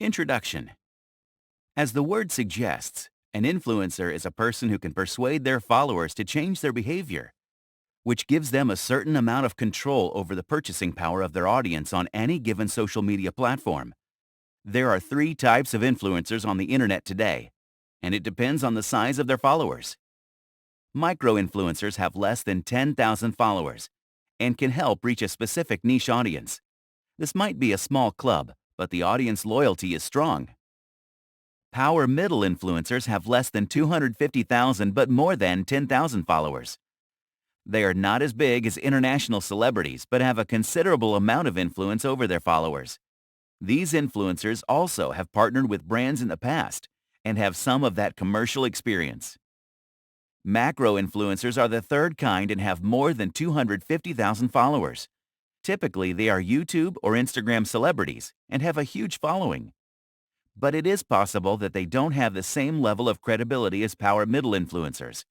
Introduction. As the word suggests, an influencer is a person who can persuade their followers to change their behavior, which gives them a certain amount of control over the purchasing power of their audience on any given social media platform. There are three types of influencers on the internet today, and it depends on the size of their followers. Micro-influencers have less than 10,000 followers and can help reach a specific niche audience. This might be a small club, but the audience loyalty is strong. Power middle influencers have less than 250,000 but more than 10,000 followers. They are not as big as international celebrities but have a considerable amount of influence over their followers. These influencers also have partnered with brands in the past and have some of that commercial experience. Macro influencers are the third kind and have more than 250,000 followers. Typically, they are YouTube or Instagram celebrities and have a huge following. But it is possible that they don't have the same level of credibility as power middle influencers,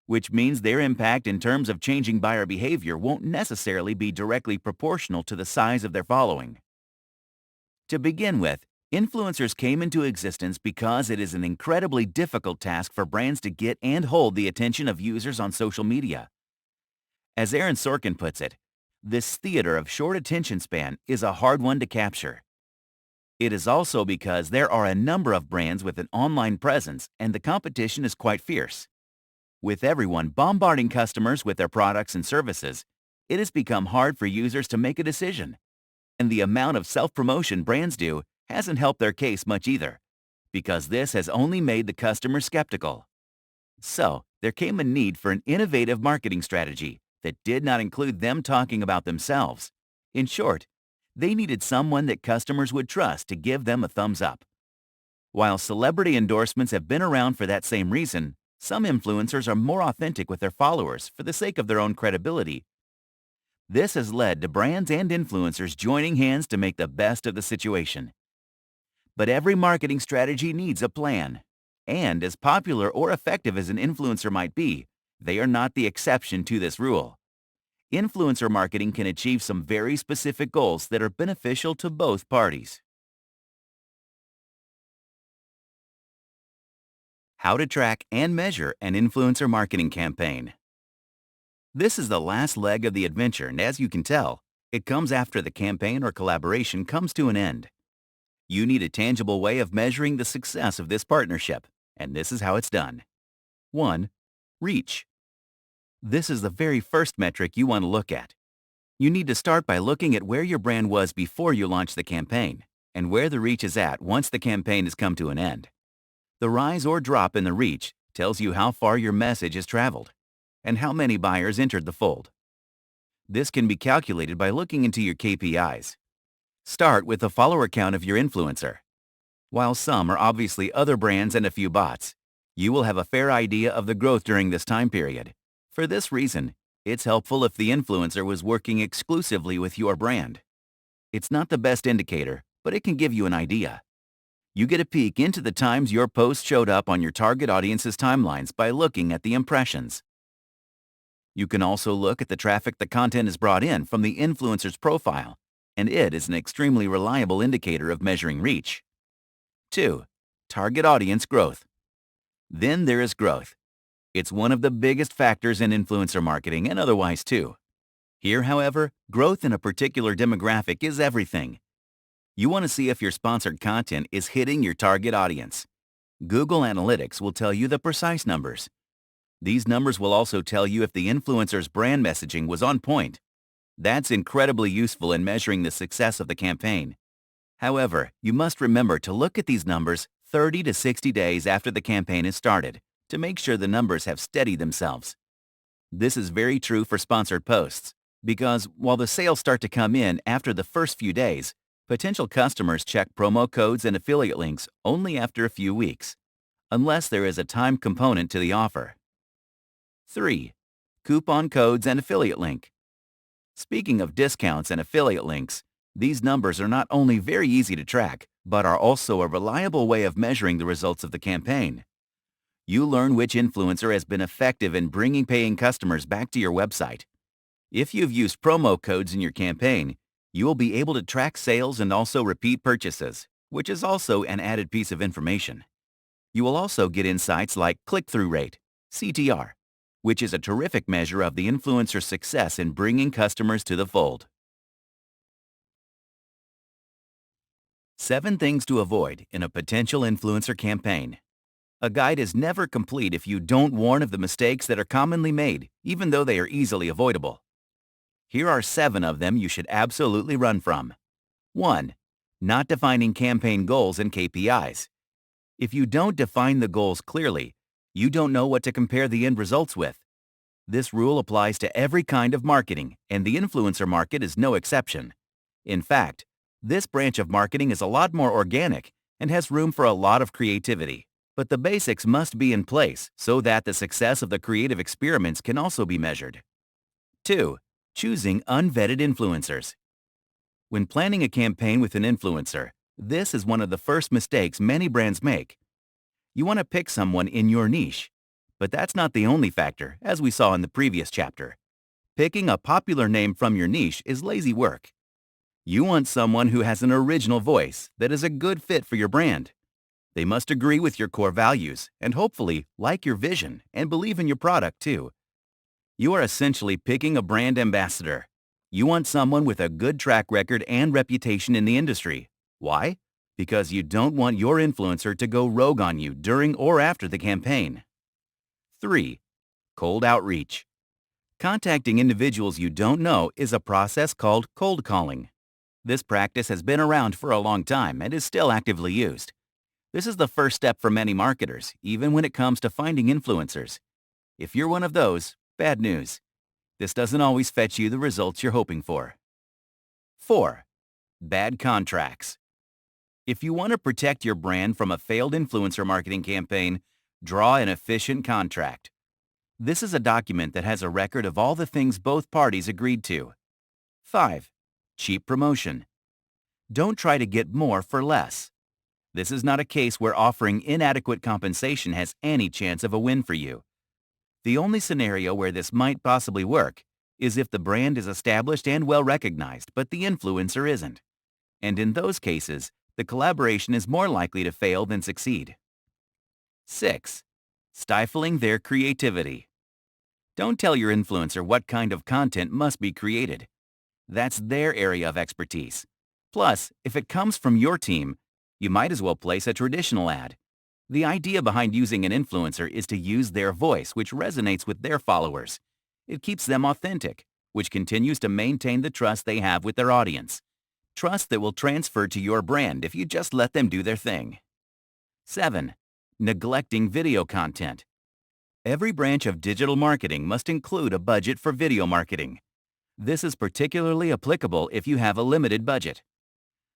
which means their impact in terms of changing buyer behavior won't necessarily be directly proportional to the size of their following. To begin with, influencers came into existence because it is an incredibly difficult task for brands to get and hold the attention of users on social media. As Aaron Sorkin puts it, this theater of short attention span is a hard one to capture. It is also because there are a number of brands with an online presence and the competition is quite fierce. With everyone bombarding customers with their products and services, it has become hard for users to make a decision. And the amount of self-promotion brands do hasn't helped their case much either, because this has only made the customer skeptical. So, there came a need for an innovative marketing strategy that did not include them talking about themselves. In short, they needed someone that customers would trust to give them a thumbs up. While celebrity endorsements have been around for that same reason, some influencers are more authentic with their followers for the sake of their own credibility. This has led to brands and influencers joining hands to make the best of the situation. But every marketing strategy needs a plan. And as popular or effective as an influencer might be, they are not the exception to this rule. Influencer marketing can achieve some very specific goals that are beneficial to both parties. How to track and measure an influencer marketing campaign. This is the last leg of the adventure, and as you can tell, it comes after the campaign or collaboration comes to an end. You need a tangible way of measuring the success of this partnership, and this is how it's done. 1. Reach. This is the very first metric you want to look at. You need to start by looking at where your brand was before you launched the campaign, and where the reach is at once the campaign has come to an end. The rise or drop in the reach tells you how far your message has traveled, and how many buyers entered the fold. This can be calculated by looking into your KPIs. Start with the follower count of your influencer. While some are obviously other brands and a few bots, you will have a fair idea of the growth during this time period. For this reason, it's helpful if the influencer was working exclusively with your brand. It's not the best indicator, but it can give you an idea. You get a peek into the times your post showed up on your target audience's timelines by looking at the impressions. You can also look at the traffic the content is brought in from the influencer's profile, and it is an extremely reliable indicator of measuring reach. 2. Target audience growth. Then there is growth. It's one of the biggest factors in influencer marketing and otherwise too. Here, however, growth in a particular demographic is everything. You want to see if your sponsored content is hitting your target audience. Google Analytics will tell you the precise numbers. These numbers will also tell you if the influencer's brand messaging was on point. That's incredibly useful in measuring the success of the campaign. However, you must remember to look at these numbers 30 to 60 days after the campaign is started to make sure the numbers have steadied themselves. This is very true for sponsored posts, because while the sales start to come in after the first few days, potential customers check promo codes and affiliate links only after a few weeks, unless there is a time component to the offer. 3. Coupon codes and affiliate link. Speaking of discounts and affiliate links, these numbers are not only very easy to track, but are also a reliable way of measuring the results of the campaign. You learn which influencer has been effective in bringing paying customers back to your website. If you've used promo codes in your campaign, you will be able to track sales and also repeat purchases, which is also an added piece of information. You will also get insights like click-through rate, CTR, which is a terrific measure of the influencer's success in bringing customers to the fold. 7 things to avoid in a potential influencer campaign. A guide is never complete if you don't warn of the mistakes that are commonly made, even though they are easily avoidable. Here are 7 of them you should absolutely run from. 1. Not defining campaign goals and KPIs. If you don't define the goals clearly, you don't know what to compare the end results with. This rule applies to every kind of marketing, and the influencer market is no exception. In fact, this branch of marketing is a lot more organic and has room for a lot of creativity. But the basics must be in place so that the success of the creative experiments can also be measured. 2. Choosing unvetted influencers. When planning a campaign with an influencer, this is one of the first mistakes many brands make. You want to pick someone in your niche. But that's not the only factor, as we saw in the previous chapter. Picking a popular name from your niche is lazy work. You want someone who has an original voice that is a good fit for your brand. They must agree with your core values and hopefully like your vision and believe in your product too. You are essentially picking a brand ambassador. You want someone with a good track record and reputation in the industry. Why? Because you don't want your influencer to go rogue on you during or after the campaign. 3. Cold outreach. Contacting individuals you don't know is a process called cold calling. This practice has been around for a long time and is still actively used. This is the first step for many marketers, even when it comes to finding influencers. If you're one of those, bad news. This doesn't always fetch you the results you're hoping for. 4. Bad contracts. If you want to protect your brand from a failed influencer marketing campaign, draw an efficient contract. This is a document that has a record of all the things both parties agreed to. 5. Cheap promotion. Don't try to get more for less. This is not a case where offering inadequate compensation has any chance of a win for you. The only scenario where this might possibly work is if the brand is established and well recognized, but the influencer isn't. And in those cases, the collaboration is more likely to fail than succeed. 6. Stifling their creativity. Don't tell your influencer what kind of content must be created. That's their area of expertise. Plus, if it comes from your team, you might as well place a traditional ad. The idea behind using an influencer is to use their voice, which resonates with their followers. It keeps them authentic, which continues to maintain the trust they have with their audience. Trust that will transfer to your brand if you just let them do their thing. 7. Neglecting video content. Every branch of digital marketing must include a budget for video marketing. This is particularly applicable if you have a limited budget.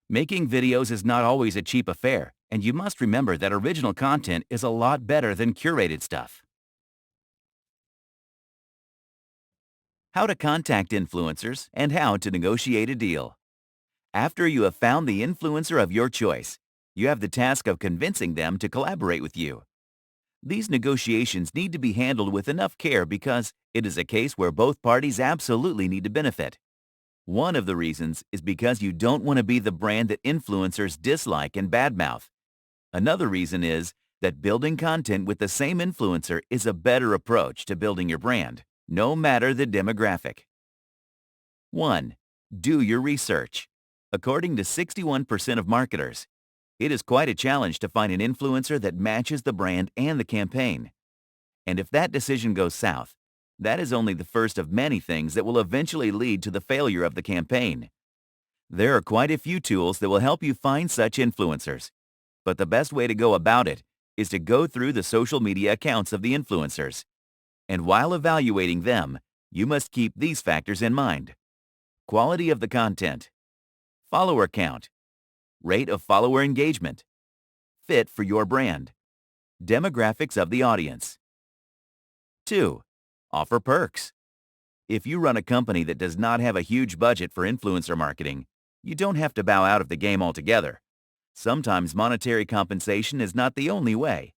Making videos is not always a cheap affair, and you must remember that original content is a lot better than curated stuff. How to contact influencers and how to negotiate a deal. After you have found the influencer of your choice, you have the task of convincing them to collaborate with you. These negotiations need to be handled with enough care because it is a case where both parties absolutely need to benefit. One of the reasons is because you don't want to be the brand that influencers dislike and badmouth. Another reason is that building content with the same influencer is a better approach to building your brand, no matter the demographic. 1. Do your research. According to 61% of marketers, it is quite a challenge to find an influencer that matches the brand and the campaign. And if that decision goes south, that is only the first of many things that will eventually lead to the failure of the campaign. There are quite a few tools that will help you find such influencers, but the best way to go about it is to go through the social media accounts of the influencers. And while evaluating them, you must keep these factors in mind. Quality of the content, follower count, rate of follower engagement, fit for your brand, demographics of the audience. 2. Offer perks. If you run a company that does not have a huge budget for influencer marketing, you don't have to bow out of the game altogether. Sometimes monetary compensation is not the only way.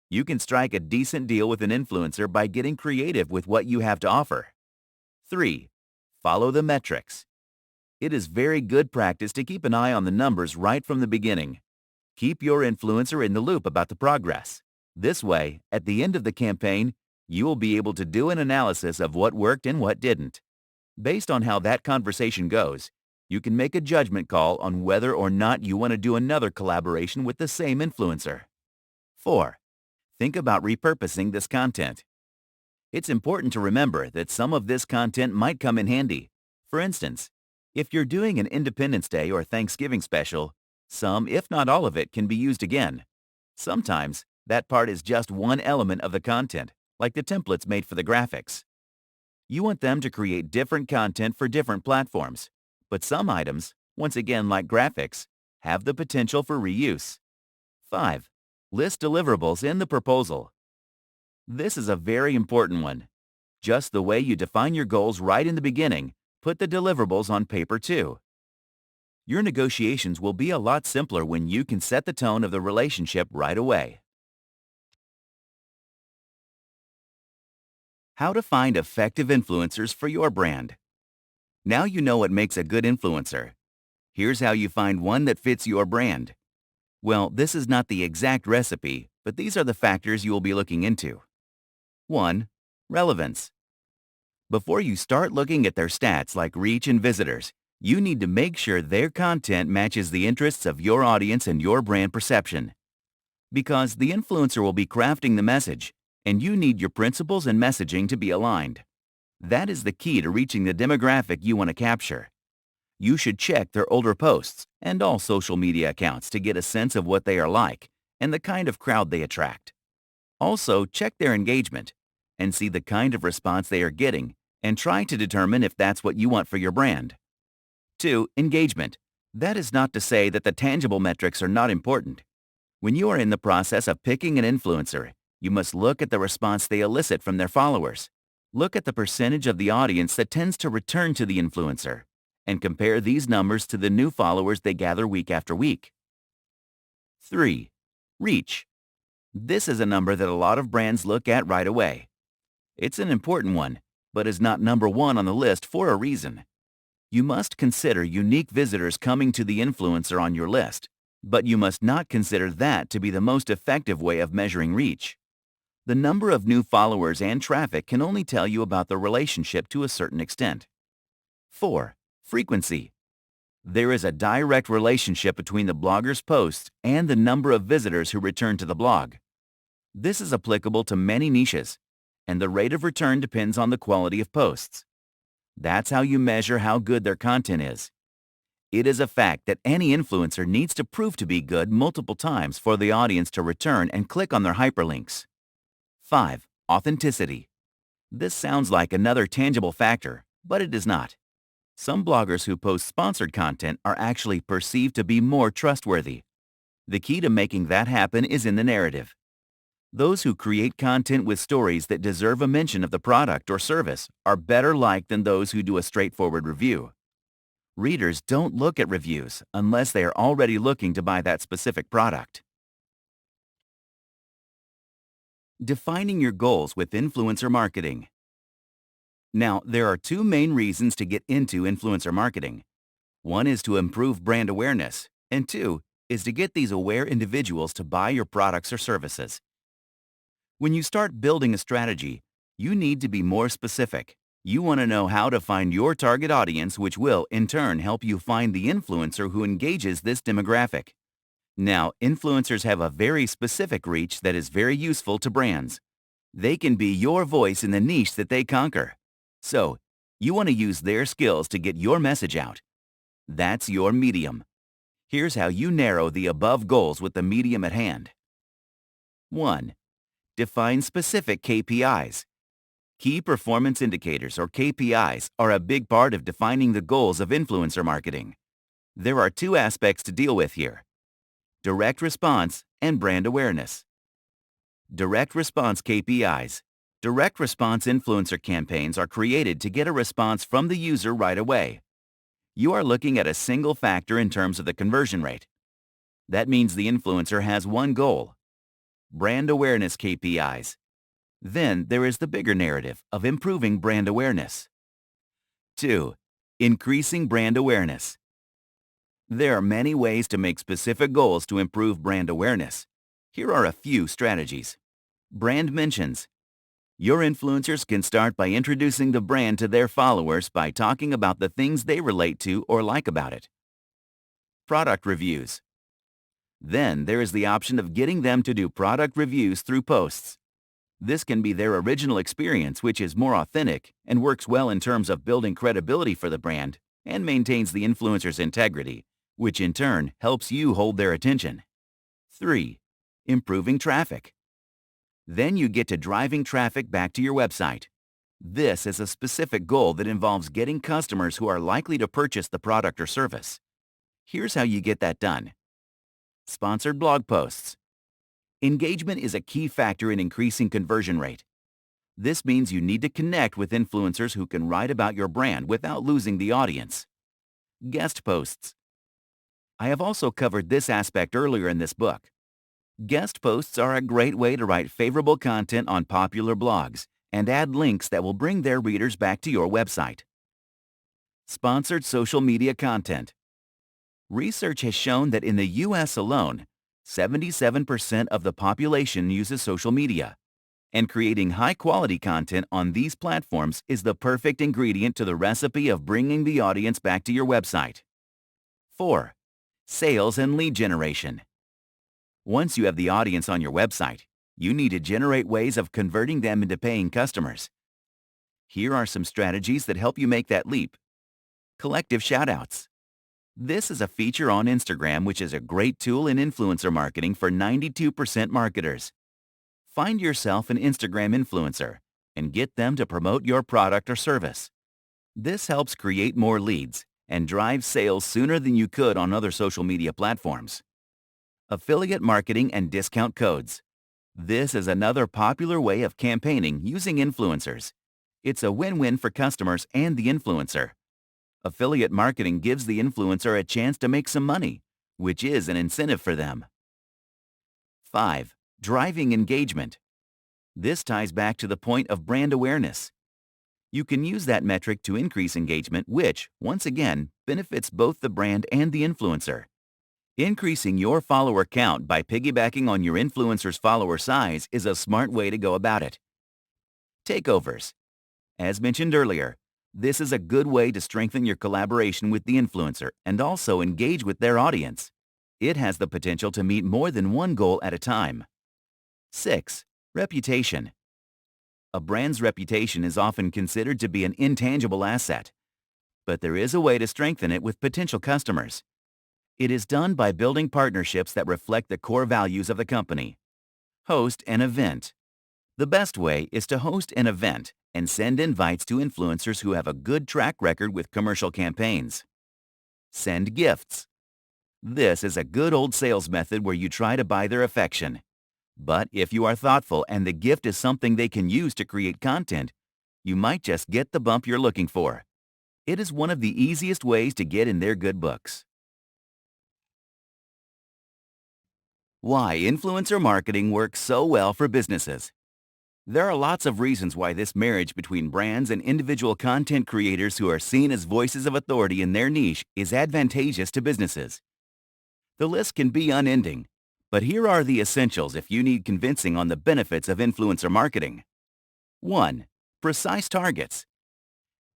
You can strike a decent deal with an influencer by getting creative with what you have to offer. 3. Follow the metrics. It is very good practice to keep an eye on the numbers right from the beginning. Keep your influencer in the loop about the progress. This way, at the end of the campaign, you will be able to do an analysis of what worked and what didn't. Based on how that conversation goes, you can make a judgment call on whether or not you want to do another collaboration with the same influencer. 4. Think about repurposing this content. It's important to remember that some of this content might come in handy. For instance, if you're doing an Independence Day or Thanksgiving special, some, if not all of it, can be used again. Sometimes, that part is just one element of the content, like the templates made for the graphics. You want them to create different content for different platforms, but some items, once again like graphics, have the potential for reuse. 5. List deliverables in the proposal. This is a very important one. Just the way you define your goals right in the beginning, put the deliverables on paper too. Your negotiations will be a lot simpler when you can set the tone of the relationship right away. How to find effective influencers for your brand. Now you know what makes a good influencer. Here's how you find one that fits your brand. Well, this is not the exact recipe, but these are the factors you will be looking into. 1. Relevance. Before you start looking at their stats like reach and visitors, you need to make sure their content matches the interests of your audience and your brand perception. Because the influencer will be crafting the message, and you need your principles and messaging to be aligned. That is the key to reaching the demographic you want to capture. You should check their older posts and all social media accounts to get a sense of what they are like and the kind of crowd they attract. Also, check their engagement and see the kind of response they are getting and try to determine if that's what you want for your brand. 2. Engagement. That is not to say that the tangible metrics are not important. When you are in the process of picking an influencer, you must look at the response they elicit from their followers. Look at the percentage of the audience that tends to return to the influencer, and compare these numbers to the new followers they gather week after week. 3. Reach. This is a number that a lot of brands look at right away. It's an important one, but is not number one on the list for a reason. You must consider unique visitors coming to the influencer on your list, but you must not consider that to be the most effective way of measuring reach. The number of new followers and traffic can only tell you about the relationship to a certain extent. 4. Frequency. There is a direct relationship between the blogger's posts and the number of visitors who return to the blog. This is applicable to many niches, and the rate of return depends on the quality of posts. That's how you measure how good their content is. It is a fact that any influencer needs to prove to be good multiple times for the audience to return and click on their hyperlinks. 5. Authenticity. This sounds like another tangible factor, but it is not. Some bloggers who post sponsored content are actually perceived to be more trustworthy. The key to making that happen is in the narrative. Those who create content with stories that deserve a mention of the product or service are better liked than those who do a straightforward review. Readers don't look at reviews unless they are already looking to buy that specific product. Defining your goals with influencer marketing. Now, there are two main reasons to get into influencer marketing. One is to improve brand awareness, and 2 is to get these aware individuals to buy your products or services. When you start building a strategy, you need to be more specific. You want to know how to find your target audience, which will, in turn, help you find the influencer who engages this demographic. Now, influencers have a very specific reach that is very useful to brands. They can be your voice in the niche that they conquer. So, you want to use their skills to get your message out. That's your medium. Here's how you narrow the above goals with the medium at hand. 1. Define specific KPIs. Key Performance Indicators, or KPIs, are a big part of defining the goals of influencer marketing. There are two aspects to deal with here: direct response and brand awareness. Direct response KPIs. Direct response influencer campaigns are created to get a response from the user right away. You are looking at a single factor in terms of the conversion rate. That means the influencer has one goal: brand awareness KPIs. Then there is the bigger narrative of improving brand awareness. 2. Increasing brand awareness. There are many ways to make specific goals to improve brand awareness. Here are a few strategies. Brand mentions. Your influencers can start by introducing the brand to their followers by talking about the things they relate to or like about it. Product reviews. Then there is the option of getting them to do product reviews through posts. This can be their original experience, which is more authentic and works well in terms of building credibility for the brand and maintains the influencer's integrity, which in turn helps you hold their attention. 3. Improving traffic. Then you get to driving traffic back to your website. This is a specific goal that involves getting customers who are likely to purchase the product or service. Here's how you get that done. Sponsored blog posts. Engagement is a key factor in increasing conversion rate. This means you need to connect with influencers who can write about your brand without losing the audience. Guest posts. I have also covered this aspect earlier in this book. Guest posts are a great way to write favorable content on popular blogs and add links that will bring their readers back to your website. Sponsored social media content. Research has shown that in the U.S. alone, 77% of the population uses social media, and creating high-quality content on these platforms is the perfect ingredient to the recipe of bringing the audience back to your website. 4. Sales and lead generation. Once you have the audience on your website, you need to generate ways of converting them into paying customers. Here are some strategies that help you make that leap. Collective shoutouts. This is a feature on Instagram which is a great tool in influencer marketing for 92% marketers. Find yourself an Instagram influencer and get them to promote your product or service. This helps create more leads and drive sales sooner than you could on other social media platforms. Affiliate marketing and discount codes. This is another popular way of campaigning using influencers. It's a win-win for customers and the influencer. Affiliate marketing gives the influencer a chance to make some money, which is an incentive for them. 5. Driving engagement. This ties back to the point of brand awareness. You can use that metric to increase engagement, which, once again, benefits both the brand and the influencer. Increasing your follower count by piggybacking on your influencer's follower size is a smart way to go about it. Takeovers. As mentioned earlier, this is a good way to strengthen your collaboration with the influencer and also engage with their audience. It has the potential to meet more than one goal at a time. 6. Reputation. A brand's reputation is often considered to be an intangible asset, but there is a way to strengthen it with potential customers. It is done by building partnerships that reflect the core values of the company. Host an event. The best way is to host an event and send invites to influencers who have a good track record with commercial campaigns. Send gifts. This is a good old sales method where you try to buy their affection. But if you are thoughtful and the gift is something they can use to create content, you might just get the bump you're looking for. It is one of the easiest ways to get in their good books. Why influencer marketing works so well for businesses. There are lots of reasons why this marriage between brands and individual content creators who are seen as voices of authority in their niche is advantageous to businesses. The list can be unending, but here are the essentials if you need convincing on the benefits of influencer marketing. 1. Precise targets.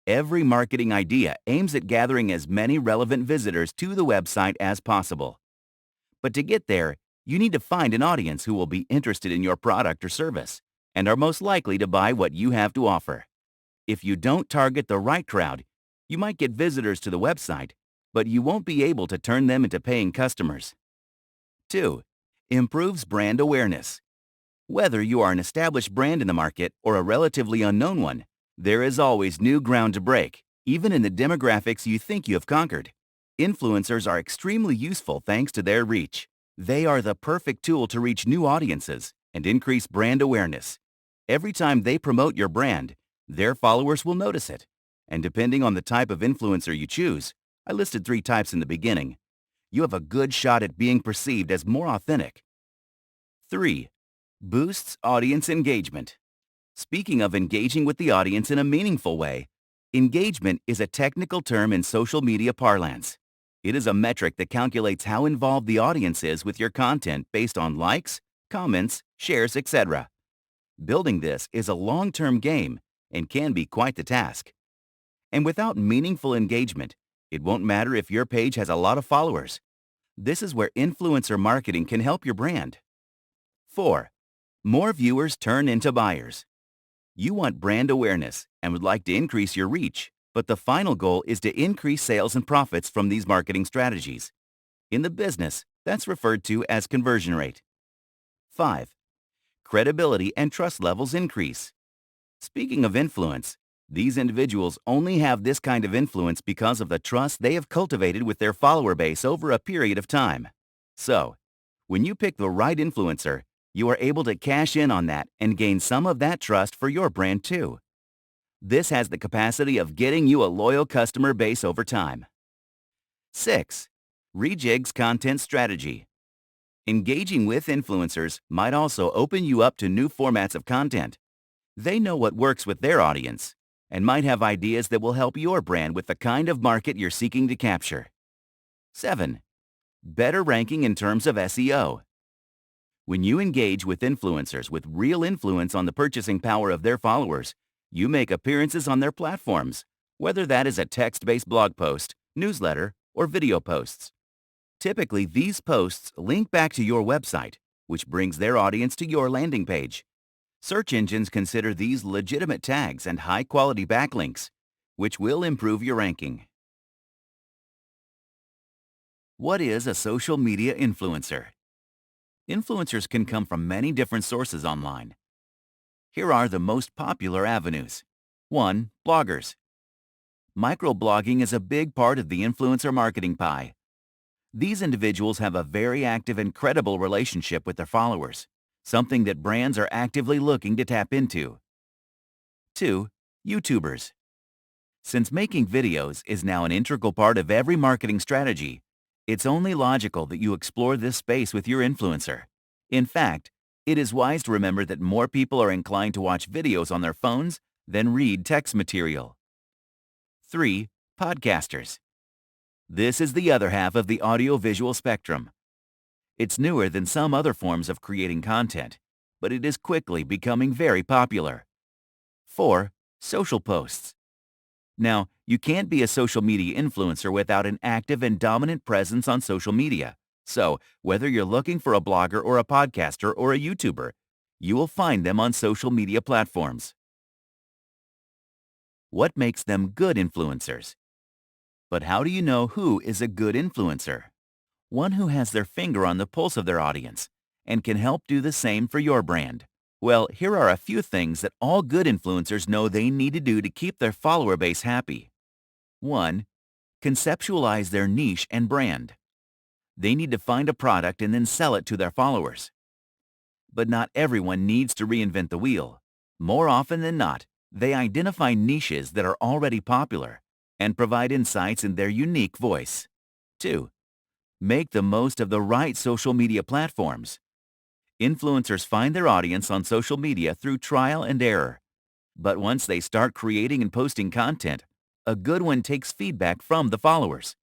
Every marketing idea aims at gathering as many relevant visitors to the website as possible. But to get there, you need to find an audience who will be interested in your product or service and are most likely to buy what you have to offer. If you don't target the right crowd, you might get visitors to the website, but you won't be able to turn them into paying customers. 2. Improves brand awareness. Whether you are an established brand in the market or a relatively unknown one, there is always new ground to break, even in the demographics you think you have conquered. Influencers are extremely useful thanks to their reach. They are the perfect tool to reach new audiences and increase brand awareness. Every time they promote your brand, their followers will notice it. And depending on the type of influencer you choose, I listed 3 types in the beginning, you have a good shot at being perceived as more authentic. 3. Boosts audience engagement. Speaking of engaging with the audience in a meaningful way, engagement is a technical term in social media parlance. It is a metric that calculates how involved the audience is with your content based on likes, comments, shares, etc. Building this is a long-term game and can be quite the task. And without meaningful engagement, it won't matter if your page has a lot of followers. This is where influencer marketing can help your brand. 4. More viewers turn into buyers. You want brand awareness and would like to increase your reach, but the final goal is to increase sales and profits from these marketing strategies. In the business, that's referred to as conversion rate. 5. Credibility and trust levels increase. Speaking of influence, these individuals only have this kind of influence because of the trust they have cultivated with their follower base over a period of time. So, when you pick the right influencer, you are able to cash in on that and gain some of that trust for your brand too. This has the capacity of getting you a loyal customer base over time. 6. Rejigs content strategy. Engaging with influencers might also open you up to new formats of content. They know what works with their audience and might have ideas that will help your brand with the kind of market you're seeking to capture. 7. Better ranking in terms of SEO. When you engage with influencers with real influence on the purchasing power of their followers, you make appearances on their platforms, whether that is a text-based blog post, newsletter, or video posts. Typically, these posts link back to your website, which brings their audience to your landing page. Search engines consider these legitimate tags and high-quality backlinks, which will improve your ranking. What is a social media influencer? Influencers can come from many different sources online. Here are the most popular avenues. 1. Bloggers. Microblogging is a big part of the influencer marketing pie. These individuals have a very active and credible relationship with their followers, something that brands are actively looking to tap into. 2. YouTubers. Since making videos is now an integral part of every marketing strategy, it's only logical that you explore this space with your influencer. In fact, it is wise to remember that more people are inclined to watch videos on their phones than read text material. 3. Podcasters. This is the other half of the audio-visual spectrum. It's newer than some other forms of creating content, but it is quickly becoming very popular. 4. Social posts. Now, you can't be a social media influencer without an active and dominant presence on social media. So, whether you're looking for a blogger or a podcaster or a YouTuber, you will find them on social media platforms. What makes them good influencers? But how do you know who is a good influencer? One who has their finger on the pulse of their audience and can help do the same for your brand. Well, here are a few things that all good influencers know they need to do to keep their follower base happy. 1. Conceptualize their niche and brand. They need to find a product and then sell it to their followers. But not everyone needs to reinvent the wheel. More often than not, they identify niches that are already popular and provide insights in their unique voice. 2. Make the most of the right social media platforms. Influencers find their audience on social media through trial and error. But once they start creating and posting content, a good one takes feedback from the followers.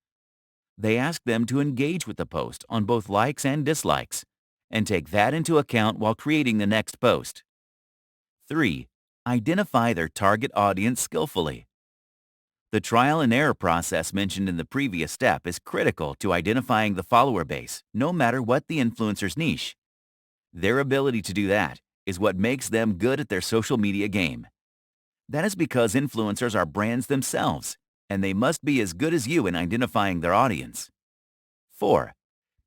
They ask them to engage with the post on both likes and dislikes, and take that into account while creating the next post. 3. Identify their target audience skillfully. The trial and error process mentioned in the previous step is critical to identifying the follower base, no matter what the influencer's niche. Their ability to do that is what makes them good at their social media game. That is because influencers are brands themselves, and they must be as good as you in identifying their audience. 4.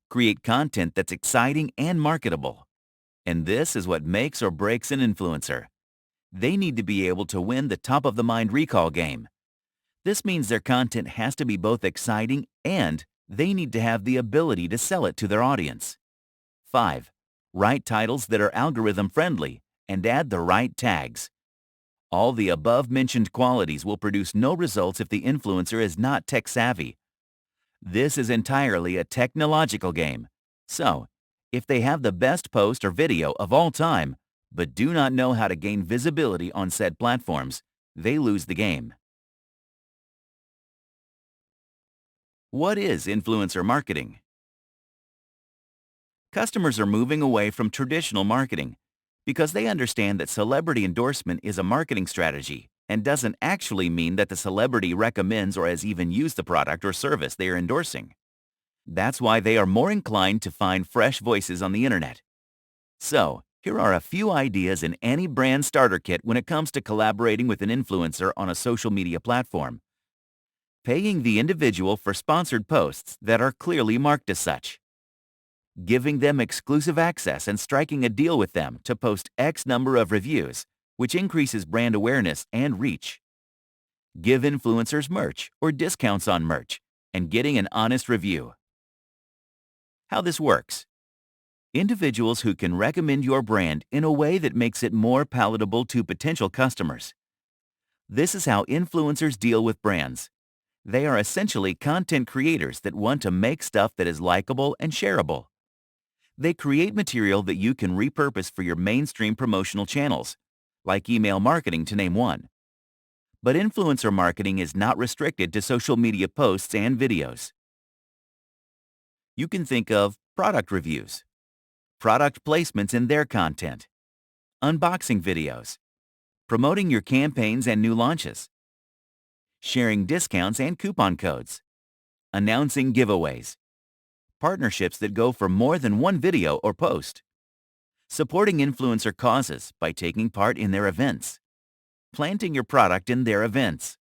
Create content that's exciting and marketable. And this is what makes or breaks an influencer. They need to be able to win the top-of-the-mind recall game. This means their content has to be both exciting and they need to have the ability to sell it to their audience. 5. Write titles that are algorithm-friendly and add the right tags. All the above-mentioned qualities will produce no results if the influencer is not tech-savvy. This is entirely a technological game. So, if they have the best post or video of all time, but do not know how to gain visibility on said platforms, they lose the game. What is influencer marketing? Customers are moving away from traditional marketing because they understand that celebrity endorsement is a marketing strategy and doesn't actually mean that the celebrity recommends or has even used the product or service they are endorsing. That's why they are more inclined to find fresh voices on the internet. So, here are a few ideas in any brand starter kit when it comes to collaborating with an influencer on a social media platform. Paying the individual for sponsored posts that are clearly marked as such. Giving them exclusive access and striking a deal with them to post X number of reviews, which increases brand awareness and reach. Give influencers merch or discounts on merch and getting an honest review. How this works. Individuals who can recommend your brand in a way that makes it more palatable to potential customers. This is how influencers deal with brands. They are essentially content creators that want to make stuff that is likable and shareable. They create material that you can repurpose for your mainstream promotional channels, like email marketing to name one. But influencer marketing is not restricted to social media posts and videos. You can think of product reviews, product placements in their content, unboxing videos, promoting your campaigns and new launches, sharing discounts and coupon codes, announcing giveaways, partnerships that go for more than one video or post, supporting influencer causes by taking part in their events, planting your product in their events.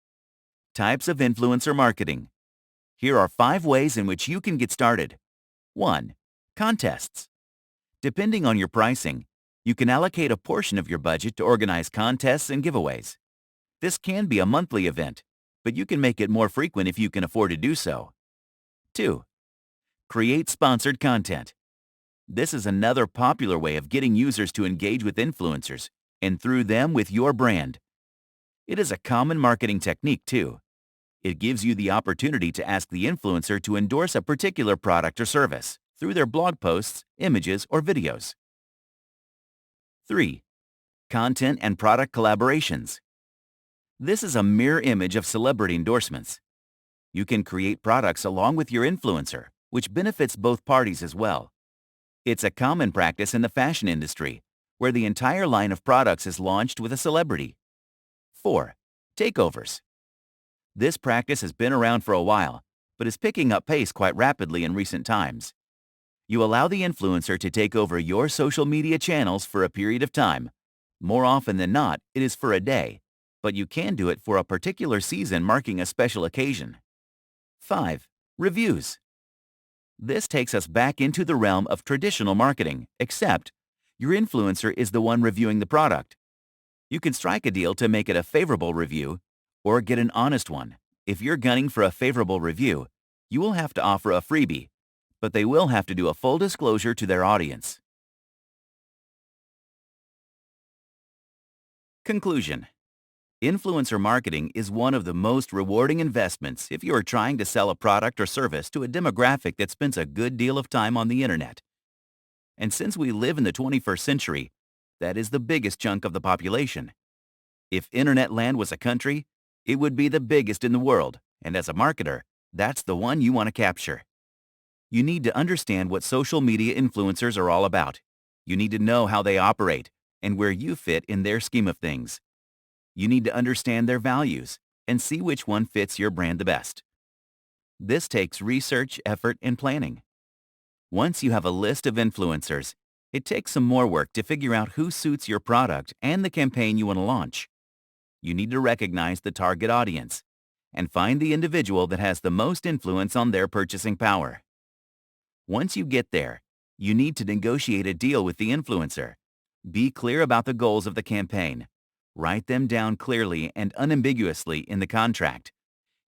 Types of influencer marketing. Here are 5 ways in which you can get started. 1. Contests. Depending on your pricing, you can allocate a portion of your budget to organize contests and giveaways. This can be a monthly event, but you can make it more frequent if you can afford to do so. 2. Create sponsored content. This is another popular way of getting users to engage with influencers, and through them with your brand. It is a common marketing technique too. It gives you the opportunity to ask the influencer to endorse a particular product or service through their blog posts, images, or videos. 3. Content and product collaborations. This is a mirror image of celebrity endorsements. You can create products along with your influencer, which benefits both parties as well. It's a common practice in the fashion industry, where the entire line of products is launched with a celebrity. 4. Takeovers. This practice has been around for a while, but is picking up pace quite rapidly in recent times. You allow the influencer to take over your social media channels for a period of time. More often than not, it is for a day, but you can do it for a particular season marking a special occasion. 5. Reviews. This takes us back into the realm of traditional marketing, except your influencer is the one reviewing the product. You can strike a deal to make it a favorable review, or get an honest one. If you're gunning for a favorable review, you will have to offer a freebie, but they will have to do a full disclosure to their audience. Conclusion. Influencer marketing is one of the most rewarding investments if you are trying to sell a product or service to a demographic that spends a good deal of time on the internet. And since we live in the 21st century, that is the biggest chunk of the population. If internet land was a country, it would be the biggest in the world, and as a marketer, that's the one you want to capture. You need to understand what social media influencers are all about. You need to know how they operate and where you fit in their scheme of things. You need to understand their values and see which one fits your brand the best. This takes research, effort, and planning. Once you have a list of influencers, it takes some more work to figure out who suits your product and the campaign you want to launch. You need to recognize the target audience and find the individual that has the most influence on their purchasing power. Once you get there, you need to negotiate a deal with the influencer. Be clear about the goals of the campaign. Write them down clearly and unambiguously in the contract.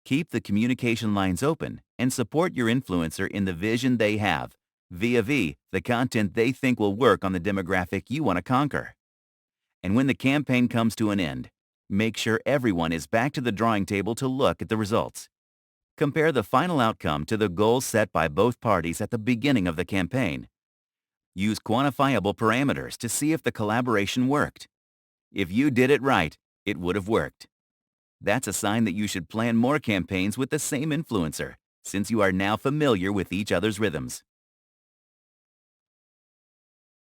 Keep the communication lines open and support your influencer in the vision they have, vis-a-vis the content they think will work on the demographic you want to conquer. And when the campaign comes to an end, make sure everyone is back to the drawing table to look at the results. Compare the final outcome to the goals set by both parties at the beginning of the campaign. Use quantifiable parameters to see if the collaboration worked. If you did it right, it would have worked. That's a sign that you should plan more campaigns with the same influencer since you are now familiar with each other's rhythms.